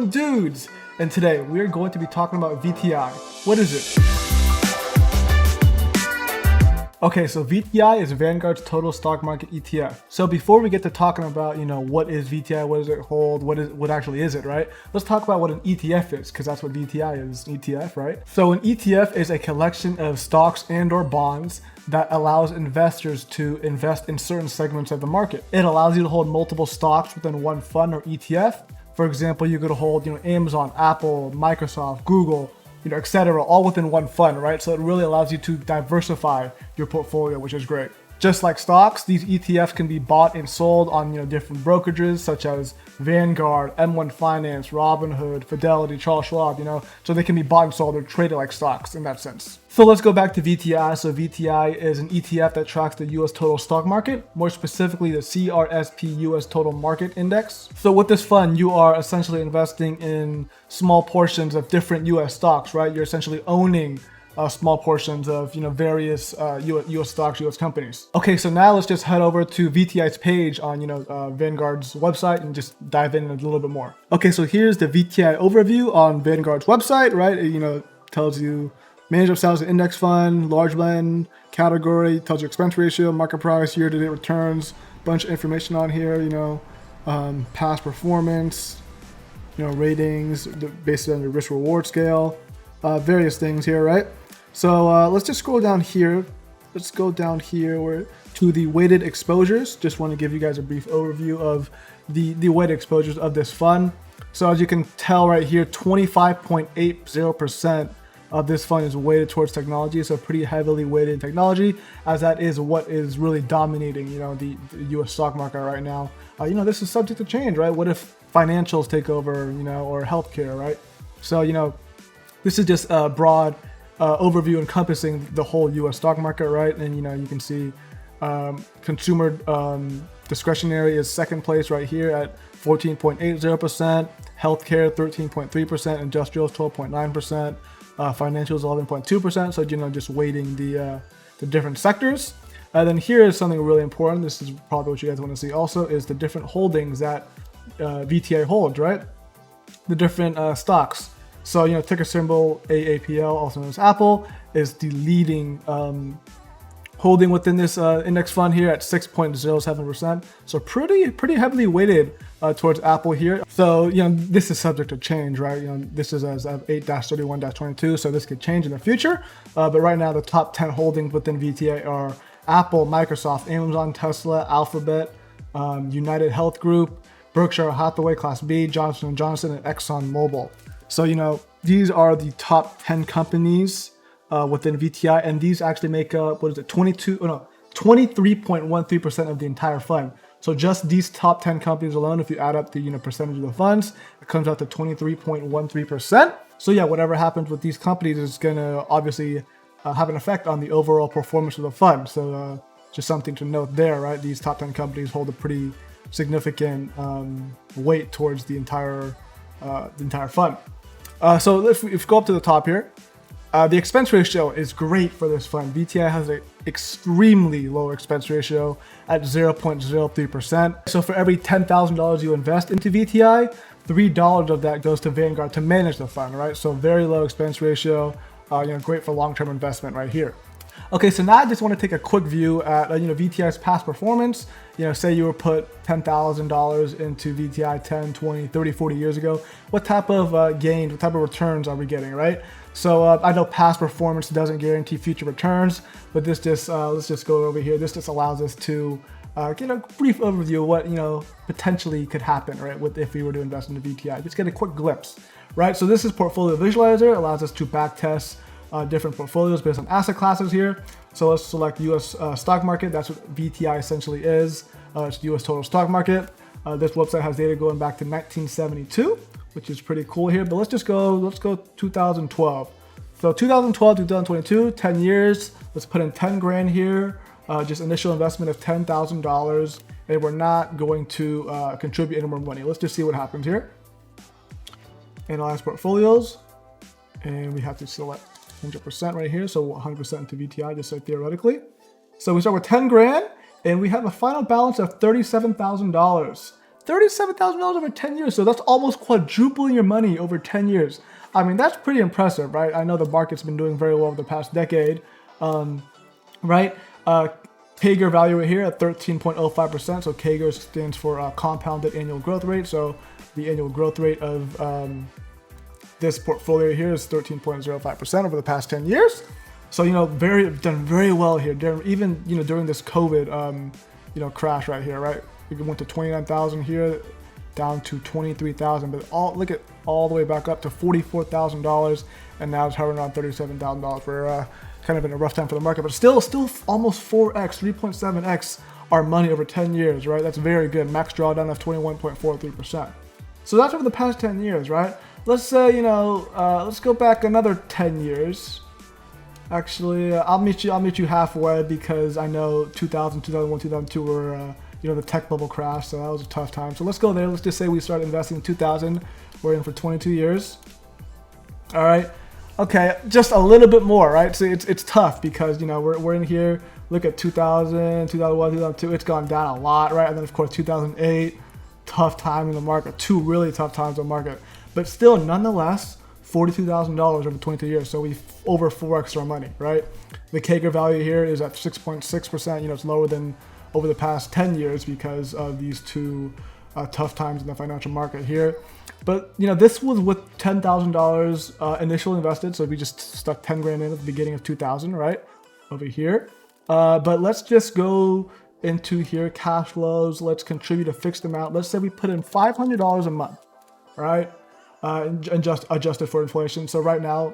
dudes, and today we are going to be talking about VTI. What is it? Okay, so VTI is Vanguard's total stock market ETF. So before we get to talking about, what is VTI, what does it hold, what actually is it, right? Let's talk about what an ETF is, because that's what VTI is, an ETF, right? So an ETF is a collection of stocks and or bonds that allows investors to invest in certain segments of the market. It allows you to hold multiple stocks within one fund or ETF. For example, you could hold, Amazon, Apple, Microsoft, Google, etc., all within one fund, right? So it really allows you to diversify your portfolio, which is great. Just like stocks, these ETFs can be bought and sold on, different brokerages such as Vanguard, M1 Finance, Robinhood, Fidelity, Charles Schwab, so they can be bought and sold or traded like stocks in that sense. So let's go back to VTI. So VTI is an ETF that tracks the US total stock market, more specifically the CRSP US Total Market Index. So with this fund, you are essentially investing in small portions of different US stocks, right? You're essentially owning small portions of various US stocks, US companies. Okay, so now let's just head over to VTI's page on Vanguard's website and just dive in a little bit more. Okay, so here's the VTI overview on Vanguard's website, right? It tells you manager of sales and index fund, large blend, category, tells you expense ratio, market price, year-to-date returns, bunch of information on here, past performance, ratings based on your risk reward scale, various things here, right? So let's just scroll down here. Let's go down here to the weighted exposures. Just want to give you guys a brief overview of the weighted exposures of this fund. So as you can tell right here, 25.80% of this fund is weighted towards technology. So pretty heavily weighted technology, as that is what is really dominating, the US stock market right now. This is subject to change, right? What if financials take over, or healthcare, right? So, this is just a broad overview encompassing the whole U.S. stock market, right? And you can see consumer discretionary is second place right here at 14.80%, healthcare 13.3%, industrial 12.9%, financials 11.2%. So just weighting the different sectors. And then here is something really important. This is probably what you guys want to see also, is the different holdings that VTI holds, right? The different stocks. So, ticker symbol AAPL, also known as Apple, is the leading holding within this index fund here at 6.07%. So pretty heavily weighted towards Apple here. So, this is subject to change, right? This is as of 8-31-22, so this could change in the future. But right now, the top 10 holdings within VTI are Apple, Microsoft, Amazon, Tesla, Alphabet, United Health Group, Berkshire Hathaway Class B, Johnson & Johnson, and ExxonMobil. So, these are the top 10 companies within VTI, and these actually make up, 23.13% of the entire fund. So just these top 10 companies alone, if you add up the percentage of the funds, it comes out to 23.13%. So yeah, whatever happens with these companies is going to obviously have an effect on the overall performance of the fund. So just something to note there, right? These top 10 companies hold a pretty significant weight towards the entire fund. So if we go up to the top here, the expense ratio is great for this fund. VTI has an extremely low expense ratio at 0.03%. So for every $10,000 you invest into VTI, $3 of that goes to Vanguard to manage the fund, right? So very low expense ratio, great for long-term investment right here. Okay, so now I just want to take a quick view at VTI's past performance. Say you were put $10,000 into VTI 10, 20, 30, 40 years ago. What type of gains, what type of returns are we getting, right? So I know past performance doesn't guarantee future returns, but this just let's just go over here. This just allows us to get a brief overview of what potentially could happen, right? If we were to invest into VTI, just get a quick glimpse, right? So this is Portfolio Visualizer. It allows us to back test different portfolios based on asset classes here. So let's select US stock market. That's what VTI essentially is. It's US total stock market. This website has data going back to 1972, which is pretty cool here. But let's go 2012. So 2012, 2022, 10 years. Let's put in 10 grand here. Just initial investment of $10,000. And we're not going to contribute any more money. Let's just see what happens here. Analyze portfolios. And we have to select 100% right here, so 100% into VTI, just like theoretically. So we start with 10 grand, and we have a final balance of $37,000. $37,000 over 10 years. So that's almost quadrupling your money over 10 years. I mean, that's pretty impressive, right? I know the market's been doing very well over the past decade, right? CAGR value right here at 13.05%. So CAGR stands for compounded annual growth rate. So the annual growth rate of this portfolio here is 13.05% over the past 10 years. So, done very well here. Even, during this COVID, crash right here, right? We went to 29,000 here, down to 23,000, but look at all the way back up to $44,000, and now it's hovering around $37,000. We're kind of in a rough time for the market, but still almost 4x, 3.7x our money over 10 years, right? That's very good. Max drawdown of 21.43%. So that's over the past 10 years, right? Let's say, let's go back another 10 years. Actually, I'll meet you halfway, because I know 2000, 2001, 2002 were, the tech bubble crash, so that was a tough time. So let's go there. Let's just say we started investing in 2000. We're in for 22 years. All right. Okay, just a little bit more, right? So it's tough because, we're in here. Look at 2000, 2001, 2002. It's gone down a lot, right? And then, of course, 2008, tough time in the market. 2 really tough times in the market. But still, nonetheless, $42,000 over 22 years. So we over 4x our money, right? The CAGR value here is at 6.6%. It's lower than over the past 10 years because of these 2 tough times in the financial market here. But, this was with $10,000 initially invested. So we just stuck 10 grand in at the beginning of 2000, right? Over here. But let's just go into here, cash flows. Let's contribute a fixed amount. Let's say we put in $500 a month, right? And just adjusted for inflation. So right now,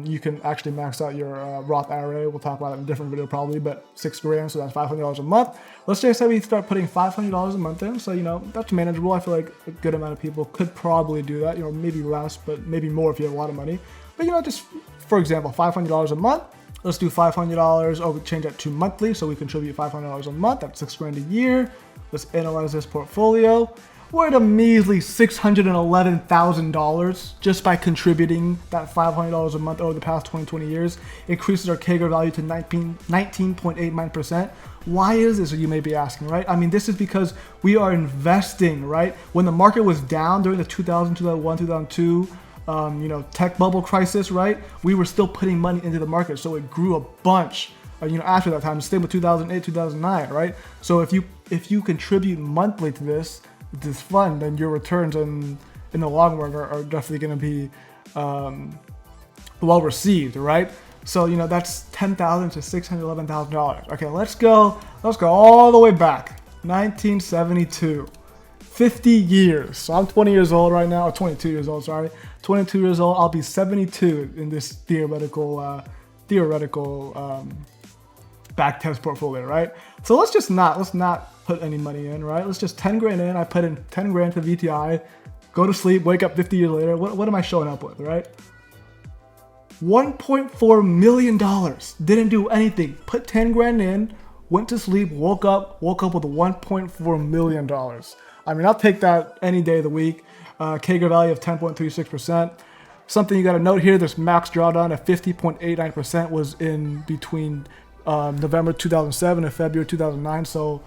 you can actually max out your Roth IRA. We'll talk about it in a different video probably, but 6 grand, so that's $500 a month. Let's just say we start putting $500 a month in. So, that's manageable. I feel like a good amount of people could probably do that, maybe less, but maybe more if you have a lot of money. But, just for example, $500 a month. Let's do $500. Oh, we change that to monthly. So we contribute $500 a month. That's 6 grand a year. Let's analyze this portfolio. We're at a measly $611,000 just by contributing that $500 a month over the past 20 years. Increases our CAGR value to 19.89%. Why is this, you may be asking, right? I mean, this is because we are investing, right? When the market was down during the 2000, 2001, 2002, tech bubble crisis, right? We were still putting money into the market, so it grew a bunch. After that time, same with 2008, 2009, right? So if you contribute monthly to this fund, then your returns in the long run are definitely going to be well received, right? So that's $10,000 to $611,000. Okay, let's go all the way back, 1972, 50 years. So I'm 20 years old right now, or 22 years old. Sorry, 22 years old. I'll be 72 in this theoretical back test portfolio, right? So let's not put any money in, right? Let's just 10 grand in. I put in 10 grand to VTI, go to sleep, wake up 50 years later. What am I showing up with, right? $1.4 million. Didn't do anything. Put 10 grand in, went to sleep, woke up with $1.4 million. I mean, I'll take that any day of the week. CAGR value of 10.36%. Something you got to note here, this max drawdown at 50.89% was in between November 2007 and February 2009. So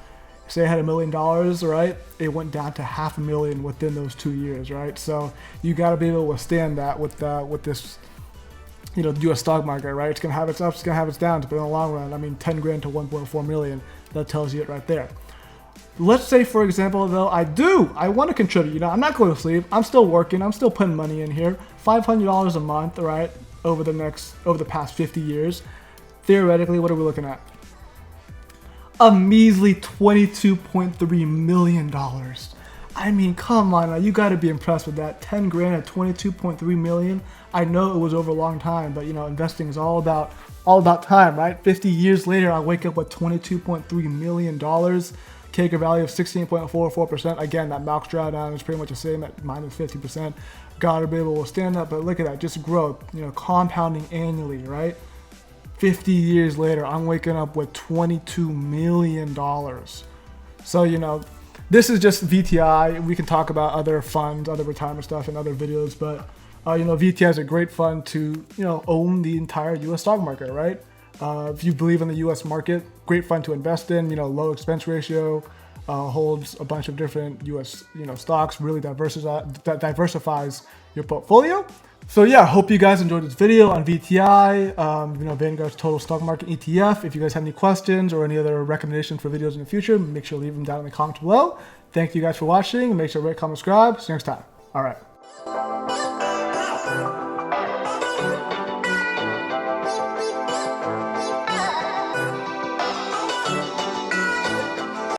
say I had $1 million, right? It went down to $500,000 within those 2 years, right? So you got to be able to withstand that with this, the U.S. stock market, right? It's gonna have its ups, it's gonna have its downs, but in the long run, I mean, 10 grand to 1.4 million, that tells you it right there. Let's say, for example, though, I want to contribute. I'm not going to sleep. I'm still working. I'm still putting money in here. $500 a month, right? Over the past 50 years. Theoretically, what are we looking at? A measly $22.3 million. I mean, come on now, you got to be impressed with that. 10 grand at 22.3 million. I know it was over a long time, but investing is all about time, right? 50 years later, I wake up with $22.3 million. CAGR value of 16.44%. Again, that max drawdown is pretty much the same at minus 50%. Gotta be able to stand that, but look at that, just growth, compounding annually, right? 50 years later, I'm waking up with $22 million. So, this is just VTI. We can talk about other funds, other retirement stuff in other videos, but VTI is a great fund to, own the entire U.S. stock market, right? If you believe in the U.S. market, great fund to invest in, low expense ratio, holds a bunch of different US stocks, really diversifies your portfolio. So yeah, hope you guys enjoyed this video on VTI, Vanguard's total stock market ETF. If you guys have any questions or any other recommendations for videos in the future, make sure to leave them down in the comments below. Thank you guys for watching. Make sure to rate, comment, subscribe. See you next time. All right.